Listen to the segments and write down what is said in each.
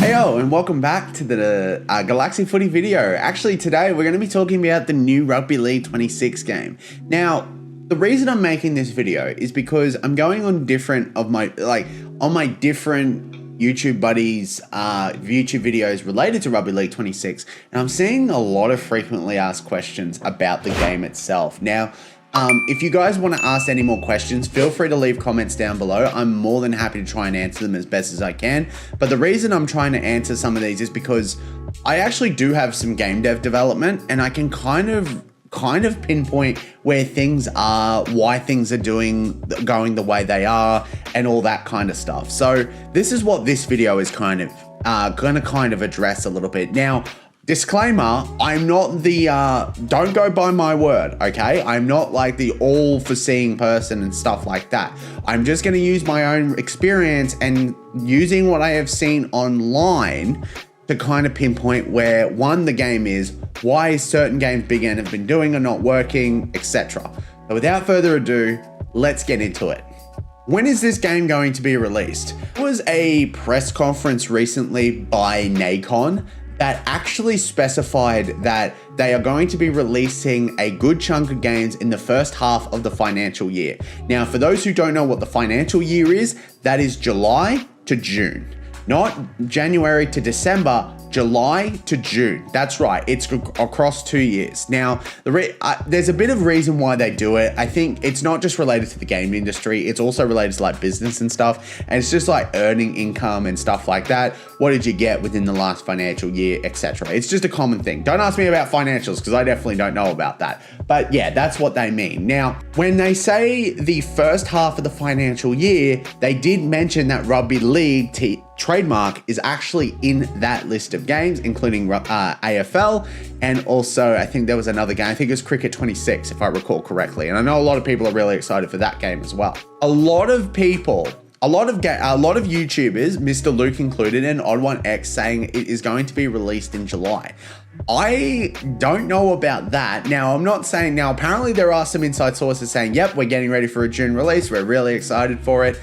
Heyo, and welcome back to the Galaxsi Footy video. Actually, today we're going to be talking about the new Rugby League 26 game. Now, the reason I'm making this video is because I'm going on different YouTube buddies' YouTube videos related to Rugby League 26, and I'm seeing a lot of frequently asked questions about the game itself. Now, if you guys want to ask any more questions, feel free to leave comments down below. I'm more than happy to try and answer them as best as I can. But the reason I'm trying to answer some of these is because I actually do have some game dev development, and I can kind of pinpoint where things are, why things are going the way they are, and all that kind of stuff. So this is what this video is kind of gonna address a little bit. Now, disclaimer, I'm not the, don't go by my word, okay? I'm not like the all-foreseeing person and stuff like that. I'm just gonna use my own experience and using what I have seen online to kind of pinpoint where, one, the game is, why certain games Big N have been doing are not working, etc. So without further ado, let's get into it. When is this game going to be released? There was a press conference recently by Nacon that actually specified that they are going to be releasing a good chunk of games in the first half of the financial year. Now, for those who don't know what the financial year is, that is July to June. Not January to December, July to June. That's right, it's across 2 years. Now, there's a bit of reason why they do it. I think it's not just related to the game industry, it's also related to like business and stuff. And it's just like earning income and stuff like that. What did you get within the last financial year, etc. It's just a common thing. Don't ask me about financials because I definitely don't know about that. But yeah, that's what they mean. Now, when they say the first half of the financial year, they did mention that Rugby League trademark is actually in that list of games, including AFL, and also I think there was another game, I think it was Cricket 26 if I recall correctly, and I know a lot of people are really excited for that game as well. A lot of people, a lot of YouTubers, Mr. Luke included, and Odd1X saying it is going to be released in July. I don't know about that. Now, I'm not saying, now apparently there are some inside sources saying, yep, we're getting ready for a June release, we're really excited for it.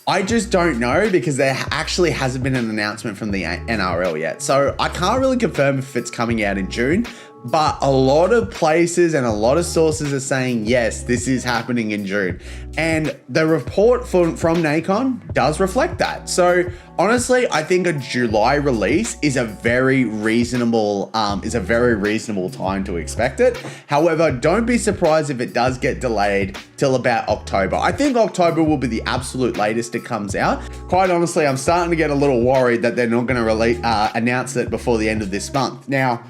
I just don't know because there actually hasn't been an announcement from the NRL yet. So I can't really confirm if it's coming out in June, but a lot of places and a lot of sources are saying, yes, this is happening in June. And the report from Nacon does reflect that. So honestly, I think a July release is a very reasonable time to expect it. However, don't be surprised if it does get delayed till about October. I think October will be the absolute latest it comes out. Quite honestly, I'm starting to get a little worried that they're not going to announce it before the end of this month. Now,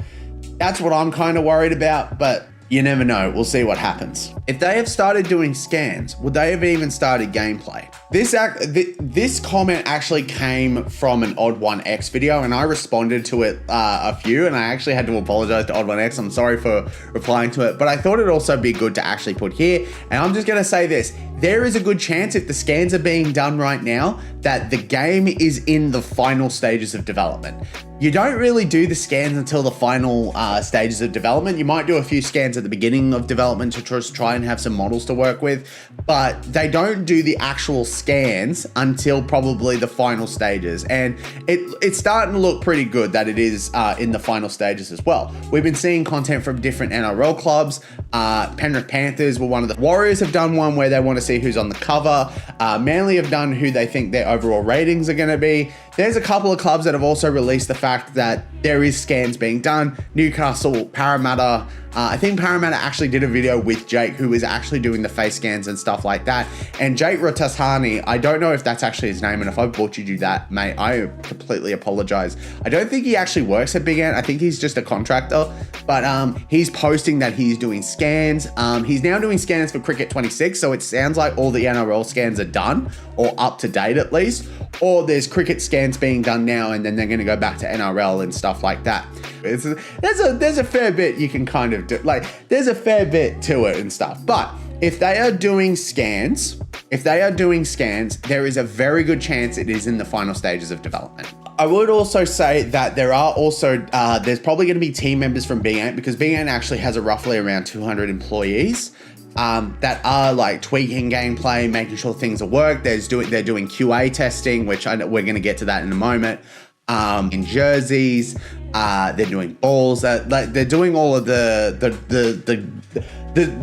that's what I'm kind of worried about, but you never know. We'll see what happens. If they have started doing scans, would they have even started gameplay? This comment actually came from an Odd1X video, and I responded to it a few, and I actually had to apologize to Odd1X. I'm sorry for replying to it, but I thought it'd also be good to actually put here. And I'm just gonna say this, there is a good chance if the scans are being done right now that the game is in the final stages of development. You don't really do the scans until the final stages of development. You might do a few scans at the beginning of development to just try and have some models to work with, but they don't do the actual scans until probably the final stages. And it's starting to look pretty good that it is in the final stages as well. We've been seeing content from different NRL clubs. Penrith Panthers were one of the Warriors have done one where they want to see who's on the cover. Manly have done who they think their overall ratings are going to be. There's a couple of clubs that have also released the fact that there is scans being done. Newcastle, Parramatta. I think Parramatta actually did a video with Jake, who is actually doing the face scans and stuff like that. And Jake Rotasani, I don't know if that's actually his name, and if I butchered you that, mate, I completely apologize. I don't think he actually works at Big N. I think he's just a contractor, but he's posting that he's doing scans. He's now doing scans for Cricket 26, so it sounds like all the NRL scans are done, or up to date at least, or there's Cricket scans being done now, and then they're going to go back to NRL and stuff like that. There's a fair bit you can kind of do, like there's a fair bit to it and stuff. But if they are doing scans, there is a very good chance it is in the final stages of development. I would also say that there are also, there's probably going to be team members from Big N, because Big N actually has roughly around 200 employees. that are like tweaking gameplay, making sure things are work. They're doing QA testing, which we're going to get to that in a moment. in jerseys. They're doing balls. Like they're doing all of the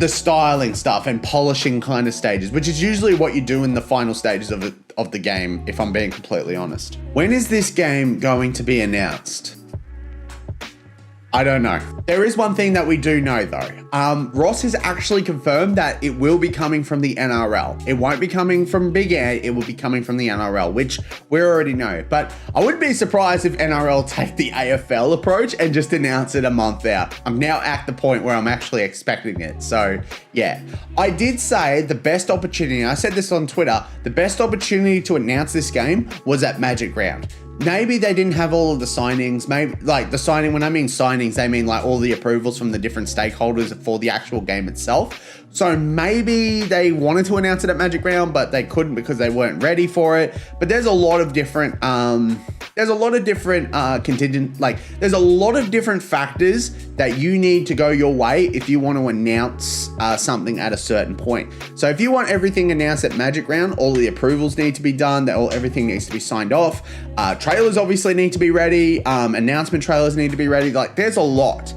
styling stuff and polishing kind of stages, which is usually what you do in the final stages of the game, if I'm being completely honest. When is this game going to be announced? I don't know. There is one thing that we do know though. Ross has actually confirmed that it will be coming from the NRL. It won't be coming from Big Ant, it will be coming from the NRL, which we already know. But I wouldn't be surprised if NRL take the AFL approach and just announce it a month out. I'm now at the point where I'm actually expecting it. So yeah, I did say the best opportunity, I said this on Twitter, the best opportunity to announce this game was at Magic Round. Maybe they didn't have all of the signings, maybe like the signing, when I mean signings, they mean like all the approvals from the different stakeholders for the actual game itself. So maybe they wanted to announce it at Magic Round, but they couldn't because they weren't ready for it. But there's a lot of different, there's a lot of different there's a lot of different factors that you need to go your way if you want to announce something at a certain point. So if you want everything announced at Magic Round, all the approvals need to be done, everything needs to be signed off. Trailers obviously need to be ready. Announcement trailers need to be ready. Like there's a lot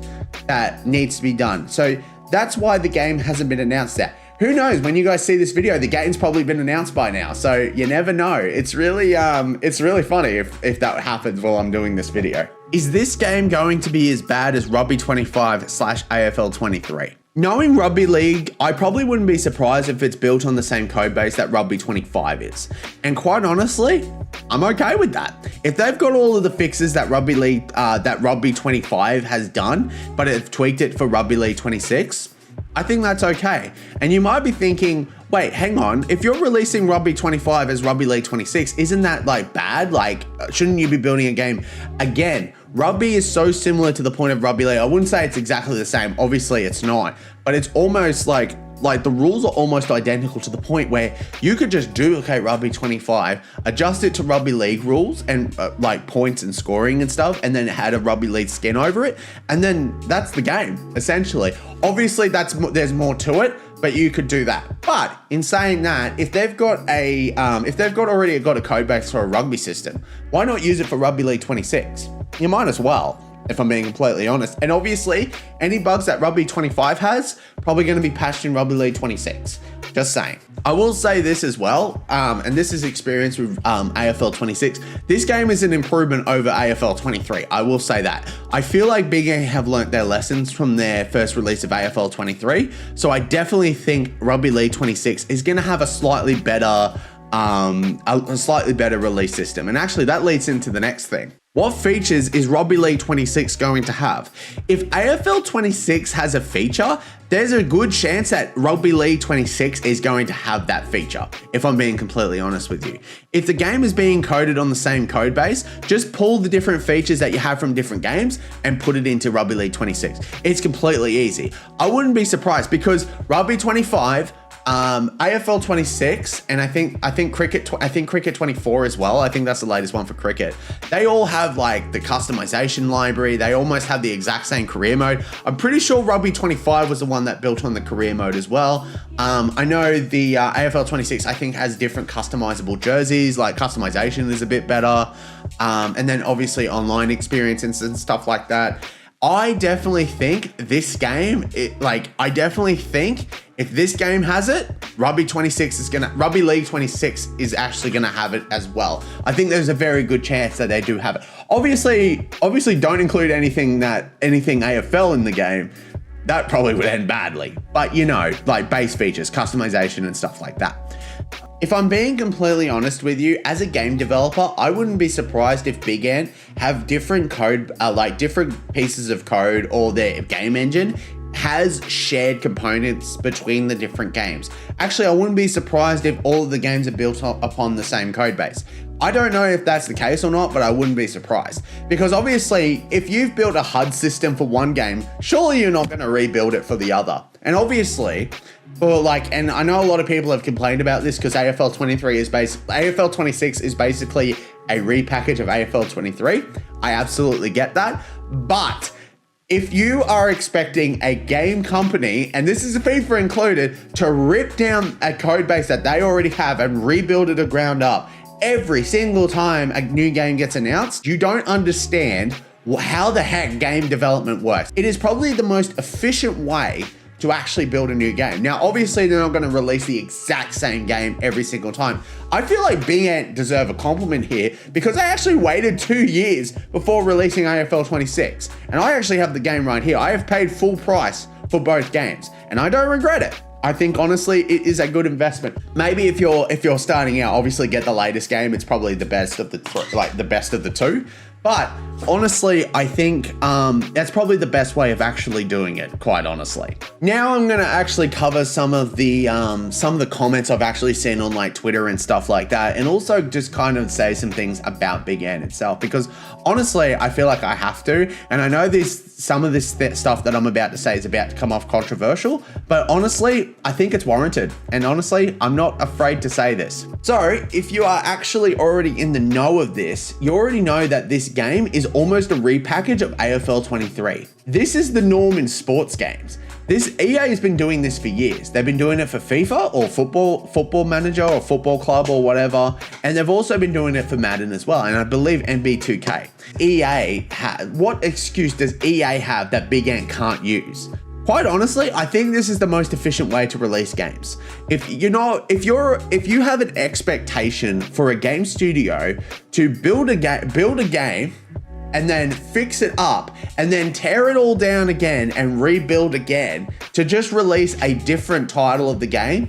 that needs to be done. So that's why the game hasn't been announced yet. Who knows, when you guys see this video, the game's probably been announced by now. So you never know. It's really funny if that happens while I'm doing this video. Is this game going to be as bad as Rugby 25/AFL 23? Knowing Rugby League, I probably wouldn't be surprised if it's built on the same code base that Rugby 25 is. And quite honestly, I'm okay with that. If they've got all of the fixes that Rugby League, that Rugby 25 has done, but have tweaked it for Rugby League 26, I think that's okay. And you might be thinking, wait, hang on, if you're releasing Rugby 25 as Rugby League 26, isn't that like bad? Like, shouldn't you be building a game? Again, rugby is so similar to the point of Rugby League. I wouldn't say it's exactly the same. Obviously it's not, but it's almost like the rules are almost identical to the point where you could just duplicate Rugby 25, adjust it to Rugby League rules and like points and scoring and stuff, and then add a Rugby League skin over it. And then that's the game, essentially. Obviously there's more to it, but you could do that. But in saying that, if they've got already got a code base for a rugby system, why not use it for Rugby League 26? You might as well, if I'm being completely honest. And obviously, any bugs that Rugby 25 has, probably going to be patched in Rugby League 26. Just saying. I will say this as well, and this is experience with AFL 26. This game is an improvement over AFL 23. I will say that. I feel like Big A have learnt their lessons from their first release of AFL 23. So I definitely think Rugby League 26 is going to have a slightly better release system. And actually that leads into the next thing. What features is Rugby League 26 going to have? If AFL 26 has a feature, there's a good chance that Rugby League 26 is going to have that feature, if I'm being completely honest with you. If the game is being coded on the same code base, just pull the different features that you have from different games and put it into Rugby League 26. It's completely easy. I wouldn't be surprised because Rugby 25, AFL 26, and I think Cricket 24 as well. I think that's the latest one for cricket. They all have like the customization library. They almost have the exact same career mode. I'm pretty sure Rugby 25 was the one that built on the career mode as well. I know the AFL 26 I think has different customizable jerseys, like customization is a bit better. And then obviously online experiences and stuff like that. I definitely think this game, if this game has it, Rugby League 26 is actually gonna have it as well. I think there's a very good chance that they do have it. Obviously don't include anything AFL in the game. That probably would end badly. But you know, like base features, customization and stuff like that. If I'm being completely honest with you, as a game developer, I wouldn't be surprised if Big Ant have different code, different pieces of code, or their game engine has shared components between the different games. Actually, I wouldn't be surprised if all of the games are built upon the same code base. I don't know if that's the case or not, but I wouldn't be surprised. Because obviously, if you've built a HUD system for one game, surely you're not going to rebuild it for the other. And obviously, and I know a lot of people have complained about this because AFL 26 is basically a repackage of AFL 23. I absolutely get that. But if you are expecting a game company, and this is a FIFA included, to rip down a code base that they already have and rebuild it to ground up, every single time a new game gets announced, you don't understand how the heck game development works. It is probably the most efficient way to actually build a new game. Now, obviously they're not gonna release the exact same game every single time. I feel like Big Ant deserve a compliment here because they actually waited 2 years before releasing AFL 26. And I actually have the game right here. I have paid full price for both games and I don't regret it. I think honestly, it is a good investment. Maybe if you're starting out, obviously get the latest game. It's probably the best of the two. But honestly, I think that's probably the best way of actually doing it, quite honestly. Now I'm gonna actually cover some of the comments I've actually seen on like Twitter and stuff like that, and also just kind of say some things about Big Ant itself, because honestly, I feel like I have to, and I know some of this stuff that I'm about to say is about to come off controversial, but honestly, I think it's warranted, and honestly, I'm not afraid to say this. So, if you are actually already in the know of this, you already know that this game is almost a repackage of AFL 23. This is the norm in sports games. EA has been doing this for years. They've been doing it for FIFA or football manager or football club or whatever. And they've also been doing it for Madden as well. And I believe NBA2K. What excuse does EA have that Big Ant can't use? Quite honestly, I think this is the most efficient way to release games. If you have an expectation for a game studio to build a game and then fix it up and then tear it all down again and rebuild again to just release a different title of the game,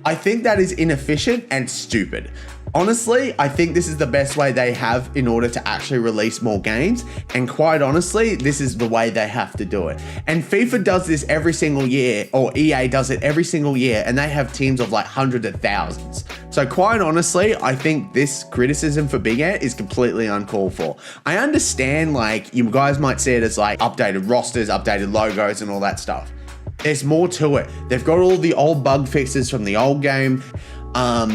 I think that is inefficient and stupid. Honestly, I think this is the best way they have in order to actually release more games. And quite honestly, this is the way they have to do it. And FIFA does this every single year, or EA does it every single year, and they have teams of like hundreds of thousands. So quite honestly, I think this criticism for Big Ant is completely uncalled for. I understand like you guys might see it as like updated rosters, updated logos and all that stuff. There's more to it. They've got all the old bug fixes from the old game.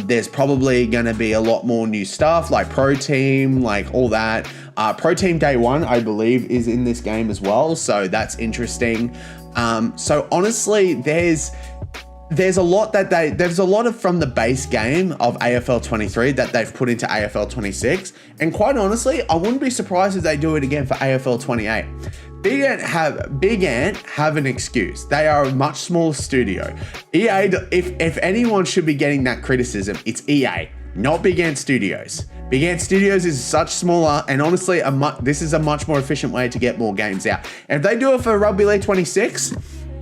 There's probably going to be a lot more new stuff like Pro Team, like all that. Pro Team Day 1, I believe, is in this game as well. So that's interesting. So honestly, there's a lot of from the base game of AFL 23 that they've put into AFL 26. And quite honestly, I wouldn't be surprised if they do it again for AFL 28. Big Ant have an excuse. They are a much smaller studio. EA, if anyone should be getting that criticism, it's EA, not Big Ant Studios. Big Ant Studios is such smaller, and honestly, this is a much more efficient way to get more games out. And if they do it for Rugby League 26,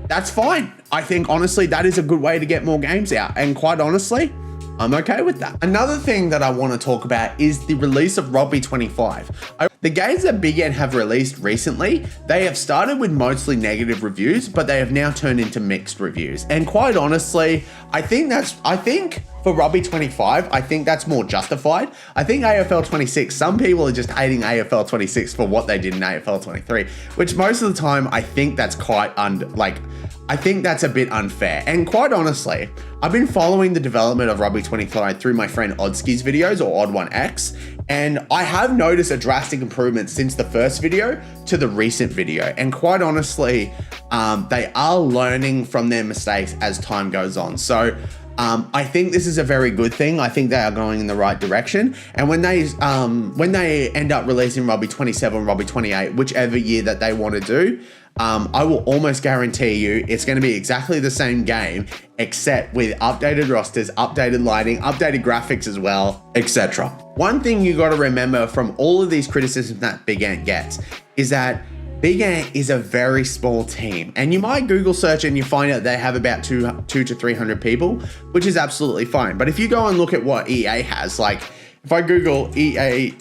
that's fine. I think honestly, that is a good way to get more games out. And quite honestly, I'm okay with that. Another thing that I want to talk about is the release of Rugby 25. The games that Big Ant have released recently, they have started with mostly negative reviews, but they have now turned into mixed reviews. And quite honestly, I think for Rugby 25, I think that's more justified. I think AFL 26, some people are just hating AFL 26 for what they did in AFL 23, which most of the time I think that's I think that's a bit unfair. And quite honestly, I've been following the development of Rugby 25 through my friend Odski's videos, or Odd1X, and I have noticed a drastic improvement since the first video to the recent video. And quite honestly, they are learning from their mistakes as time goes on. So I think this is a very good thing. I think they are going in the right direction. And when they end up releasing Rugby 27, Rugby 28, whichever year that they want to do, I will almost guarantee you it's going to be exactly the same game, except with updated rosters, updated lighting, updated graphics as well, etc. One thing you got to remember from all of these criticisms that Big Ant gets is that Big Ant is a very small team, and you might Google search and you find out they have about 200 to 300 people, which is absolutely fine. But if you go and look at what EA has, like if I Google EA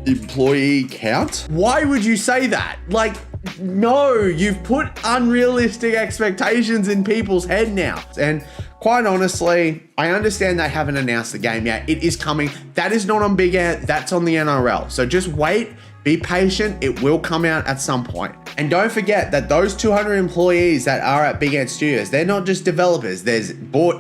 employee count, why would you say that? Like, no, you've put unrealistic expectations in people's head now. And quite honestly, I understand they haven't announced the game yet. It is coming. That is not on Big Ant, that's on the NRL. So just wait, be patient, it will come out at some point. And don't forget that those 200 employees that are at Big Ant Studios, they're not just developers. There's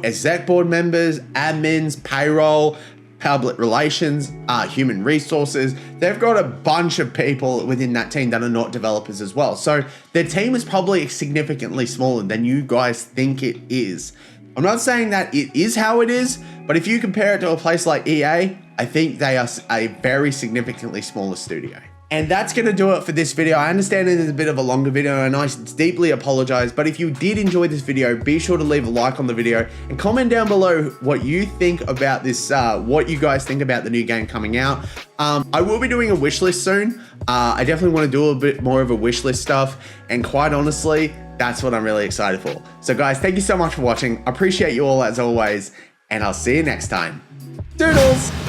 exec board members, admins, payroll, public relations, human resources. They've got a bunch of people within that team that are not developers as well. So their team is probably significantly smaller than you guys think it is. I'm not saying that it is how it is, but if you compare it to a place like EA, I think they are a very significantly smaller studio. And that's going to do it for this video. I understand it is a bit of a longer video and I deeply apologize, but if you did enjoy this video, be sure to leave a like on the video and comment down below what you think about this, what you guys think about the new game coming out. I will be doing a wish list soon. I definitely want to do a bit more of a wish list stuff, and quite honestly, that's what I'm really excited for. So guys, thank you so much for watching. I appreciate you all as always, and I'll see you next time. Doodles!